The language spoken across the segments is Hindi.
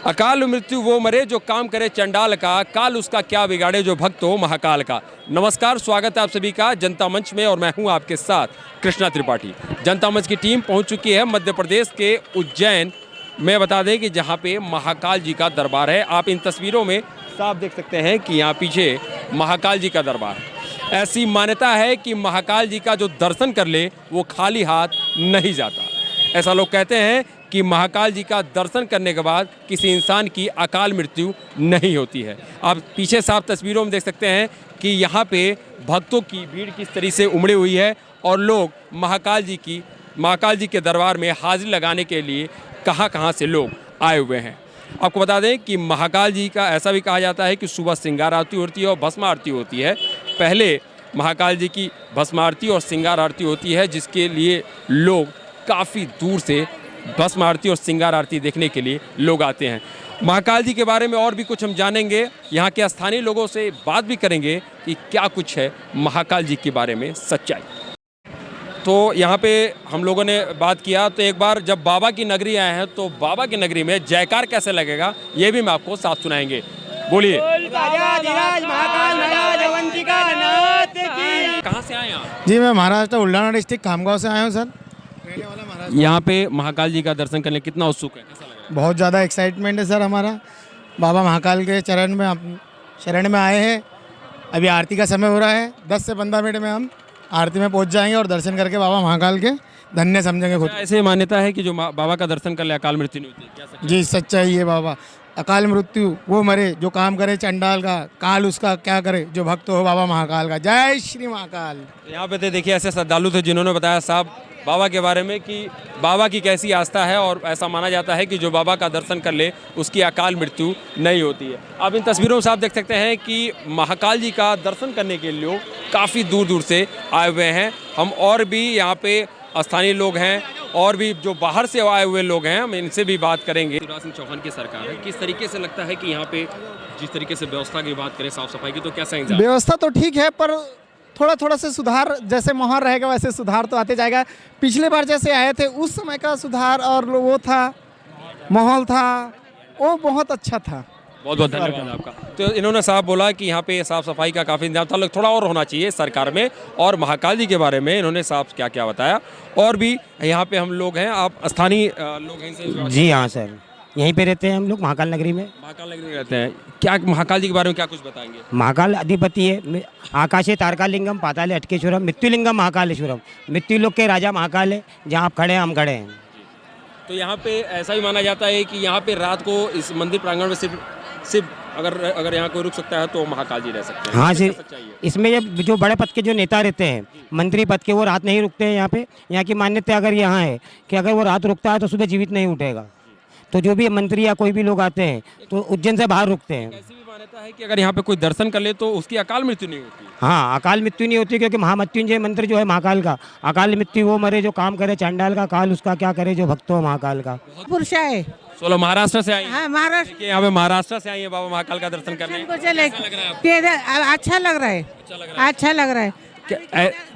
अकाल मृत्यु वो मरे जो काम करे चंडाल का, काल उसका क्या बिगाड़े जो भक्त हो महाकाल का। नमस्कार, स्वागत है आप सभी का जनता मंच में और मैं हूं आपके साथ कृष्णा त्रिपाठी। जनता मंच की टीम पहुंच चुकी है मध्य प्रदेश के उज्जैन में। बता दें कि जहां पे महाकाल जी का दरबार है। आप इन तस्वीरों में साफ देख सकते हैं कि यहाँ पीछे महाकाल जी का दरबार है। ऐसी मान्यता है कि महाकाल जी का जो दर्शन कर ले वो खाली हाथ नहीं जाता। ऐसा लोग कहते हैं कि महाकाल जी का दर्शन करने के बाद किसी इंसान की अकाल मृत्यु नहीं होती है। आप पीछे साफ तस्वीरों में देख सकते हैं कि यहाँ पे भक्तों की भीड़ किस तरह से उमड़ी हुई है और लोग महाकाल जी के दरबार में हाजिरी लगाने के लिए कहाँ से लोग आए हुए हैं। आपको बता दें कि महाकाल जी का ऐसा भी कहा जाता है कि सुबह श्रृंगार आरती होती है और भस्म आरती होती है। पहले महाकाल जी की भस्म आरती और श्रृंगार आरती होती है, जिसके लिए लोग काफ़ी दूर से भस्म आरती और श्रृंगार आरती देखने के लिए लोग आते हैं। महाकाल जी के बारे में और भी कुछ हम जानेंगे, यहाँ के स्थानीय लोगों से बात भी करेंगे कि क्या कुछ है महाकाल जी के बारे में सच्चाई। तो यहाँ पे हम लोगों ने बात किया, तो एक बार जब बाबा की नगरी आए हैं तो बाबा की नगरी में जयकार कैसे लगेगा ये भी मैं आपको साथ सुनाएंगे। बोलिए। कहाँ से आए आप? जी, मैं महाराष्ट्र बुल्ढाना डिस्ट्रिक्ट खामगांव से आया हूँ सर। यहाँ पे महाकाल जी का दर्शन करने कितना उत्सुक है, कैसा लग रहा है? बहुत ज़्यादा एक्साइटमेंट है सर हमारा। बाबा महाकाल के शरण में आए हैं। अभी आरती का समय हो रहा है, 10 से 15 मिनट में हम आरती में पहुँच जाएंगे और दर्शन करके बाबा महाकाल के धन्य समझेंगे खुद। ऐसे मान्यता है कि जो बाबा का दर्शन कर ले अकाल मृत्यु नहीं होती, क्या सच्चाई? जी, सच्चाई है बाबा। अकाल मृत्यु वो मरे जो काम करे चंडाल का, काल उसका क्या करे जो भक्त हो बाबा महाकाल का। जय श्री महाकाल। यहाँ पे देखिए ऐसे श्रद्धालु थे जिन्होंने बताया साहब बाबा के बारे में कि बाबा की कैसी आस्था है और ऐसा माना जाता है कि जो बाबा का दर्शन कर ले उसकी अकाल मृत्यु नहीं होती है। आप इन तस्वीरों में आप देख सकते हैं कि महाकाल जी का दर्शन करने के लिए काफ़ी दूर दूर से आए हुए हैं। हम और भी यहाँ पे स्थानीय लोग हैं और भी जो बाहर से आए हुए लोग हैं, हम इनसे भी बात करेंगे। शिवराज सिंह चौहान की सरकार है, किस तरीके से लगता है कि यहाँ पे जिस तरीके से व्यवस्था की बात करें साफ सफाई की, तो कैसा इंतजाम? व्यवस्था तो ठीक है पर थोड़ा से सुधार, जैसे माहौल रहेगा वैसे सुधार तो आते जाएगा। पिछले बार जैसे आए थे उस समय का सुधार और वो था, माहौल था, वो बहुत अच्छा था। बहुत बहुत धन्यवाद आपका। तो इन्होंने साहब बोला कि यहाँ पे साफ सफाई का काफ़ी इंतजाम था, थोड़ा और होना चाहिए सरकार में। और महाकाल जी के बारे में इन्होंने साफ क्या क्या बताया। और भी यहाँ पे हम लोग हैं, आप स्थानीय लोग हैं? जी हाँ सर, यहीं पे रहते हैं हम लोग महाकाल नगरी में। महाकाल नगरी में रहते हैं। क्या महाकाल जी के बारे में क्या कुछ बताएंगे? महाकाल अधिपति है, आकाशे तारकालिंगम, पाताले अटकेश्वरम, मृत्युलिंगम महाकालेश्वरम। मृत्युलोक के राजा महाकाल है, जहाँ आप खड़े हैं हम खड़े हैं। तो यहाँ पे ऐसा भी माना जाता है कि यहाँ पे रात को इस मंदिर प्रांगण में सिर्फ अगर यहाँ कोई रुक सकता है तो महाकाल जी रह सकते हैं। हाँ जी, इसमें जो बड़े पद के जो नेता रहते हैं, मंत्री पद के, वो रात नहीं रुकते हैं यहाँ पे। यहाँ की मान्यता अगर यहाँ है कि अगर वो रात रुकता है तो सुबह जीवित नहीं उठेगा। तो जो भी मंत्री या कोई भी लोग आते हैं तो उज्जैन से बाहर रुकते हैं। ऐसी भी मान्यता है कि अगर यहाँ पे कोई दर्शन कर ले तो उसकी अकाल मृत्यु नहीं होती। हाँ, अकाल मृत्यु नहीं होती, क्योंकि महामृत्युंजय मंत्र जो है महाकाल का, अकाल मृत्यु वो मरे जो काम करे चंडाल का, काल उसका क्या करे जो भक्त हो महाकाल का। पुरुष है। सोलो महाराष्ट्र से आई? हाँ, महाराष्ट्र। यहाँ पे महाराष्ट्र से आई है बाबा महाकाल का दर्शन करने। अच्छा लग रहा है, अच्छा लग रहा है।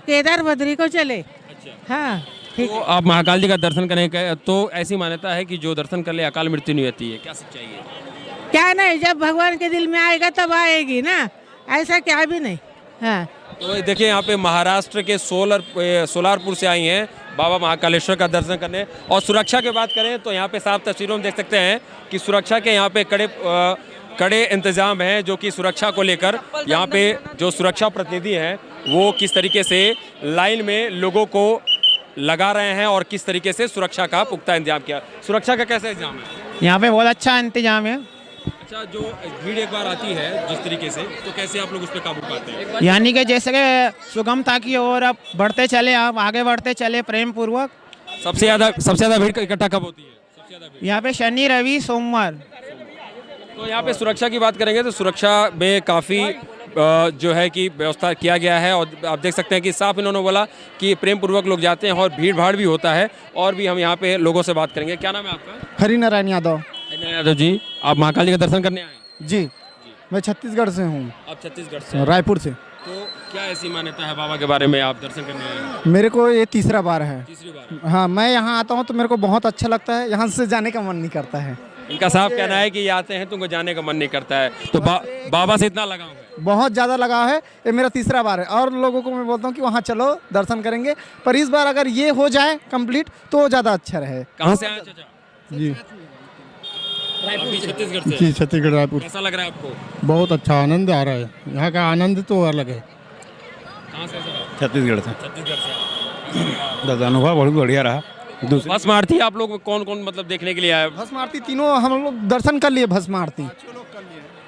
केदार बद्री को चले। हाँ, तो आप महाकाल जी का दर्शन करने का, तो ऐसी मान्यता है कि जो दर्शन कर ले अकाल मृत्यु नहीं होती है, क्या सच्चाई है? क्या नहीं, जब भगवान के दिल में आएगा तब आएगी ना, ऐसा क्या भी नहीं। हाँ, तो देखिए यहाँ पे महाराष्ट्र के सोलारपुर से आई हैं बाबा महाकालेश्वर का दर्शन करने। और सुरक्षा की बात करें तो यहाँ पे साफ तस्वीरों में देख सकते हैं कि सुरक्षा के यहाँ पे कड़े इंतजाम हैं, जो कि सुरक्षा को लेकर यहाँ पे जो सुरक्षा प्रतिनिधि हैं वो किस तरीके से लाइन में लोगों को लगा रहे हैं और किस तरीके से सुरक्षा का पुख्ता इंतजाम किया। सुरक्षा का कैसा इंतजाम है? यहाँ पे बहुत अच्छा इंतजाम है। अच्छा, जो भीड़ एक बार आती है जिस तरीके से, तो कैसे आप लोग उस पर काबू पाते हैं? यानी कि जैसे कि सुगमता की ओर अब बढ़ते चले, आप आगे बढ़ते चले प्रेम पूर्वक। सबसे ज़्यादा भीड़ इकट्ठा कब होती है? सबसे ज़्यादा भीड़ यहाँ पे शनि, रवि, सोमवार। तो यहाँ पे सुरक्षा की बात करेंगे तो सुरक्षा में काफ़ी जो है कि व्यवस्था किया गया है। और आप देख सकते हैं कि साफ इन्होंने बोला कि प्रेम पूर्वक लोग जाते हैं और भीड़ भाड़ भी होता है। और भी हम यहाँ पे लोगों से बात करेंगे। क्या नाम है आपका? हरिनारायण यादव। यादव जी, आप महाकाल जी का दर्शन करने आए? जी, मैं छत्तीसगढ़ से हूँ। आप छत्तीसगढ़ से? रायपुर से। तो क्या ऐसी मान्यता है बाबा के बारे में, आप दर्शन करने आए हैं? मेरे को ये तीसरा बार है। तीसरी बार? हाँ, मैं यहाँ आता हूँ तो मेरे को बहुत अच्छा लगता है, यहाँ से जाने का मन नहीं करता है। इनका साफ कहना है कि ये आते हैं तुमको जाने का मन नहीं करता है। तो बाबा से इतना लगाव है? बहुत ज़्यादा लगाव है। ये मेरा तीसरा बार है और लोगों को मैं बोलता हूँ कि वहाँ चलो दर्शन करेंगे, पर इस बार अगर ये हो जाए कंप्लीट तो ज़्यादा अच्छा रहे। कहाँ से आए चाचा? जी अभी छत्तीसगढ़ से। जी छत्तीसगढ़ रायपुर। कैसा लग रहा है आपको? बहुत अच्छा आनंद आ रहा है, यहाँ का आनंद तो अलग है। कहाँ से सर? छत्तीसगढ़ से छत्तीसगढ़ से। दादा अनुभव बहुत बढ़िया रहा। दूसरी भस्म आरती आप लोग कौन कौन मतलब देखने के लिए आए? भस्म आरती तीनों हम लोग दर्शन कर लिए। भस्म आरती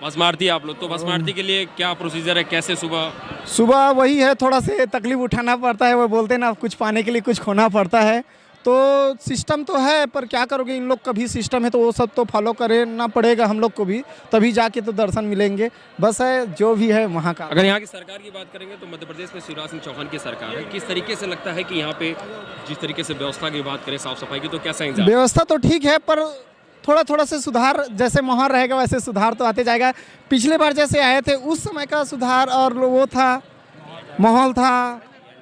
भस्म आरती आप लोग, तो भस्म आरती के लिए क्या प्रोसीजर है, कैसे सुबह? सुबह वही है, थोड़ा से तकलीफ उठाना पड़ता है। वो बोलते हैं ना, कुछ पाने के लिए कुछ खोना पड़ता है। तो सिस्टम तो है, पर क्या करोगे, इन लोग का भी सिस्टम है तो वो सब तो फॉलो करना पड़ेगा हम लोग को भी, तभी जाके तो दर्शन मिलेंगे। बस है जो भी है वहाँ का। अगर यहाँ की सरकार की बात करेंगे तो मध्य प्रदेश में शिवराज सिंह चौहान की सरकार है। किस तरीके से लगता है कि यहाँ पे जिस तरीके से व्यवस्था की बात करें, साफ सफाई की, तो कैसा इंतजाम? व्यवस्था तो ठीक है, पर थोड़ा थोड़ा से सुधार, जैसे माहौल रहेगा वैसे सुधार तो आते जाएगा। पिछले बार जैसे आए थे उस समय का सुधार और वो था, माहौल था,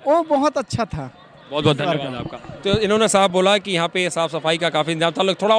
वो बहुत अच्छा था। बहुत बहुत धन्यवाद आपका। तो इन्होंने साहब बोला कि यहाँ पे साफ सफाई का काफ़ी इंतजाम था। लोग थोड़ा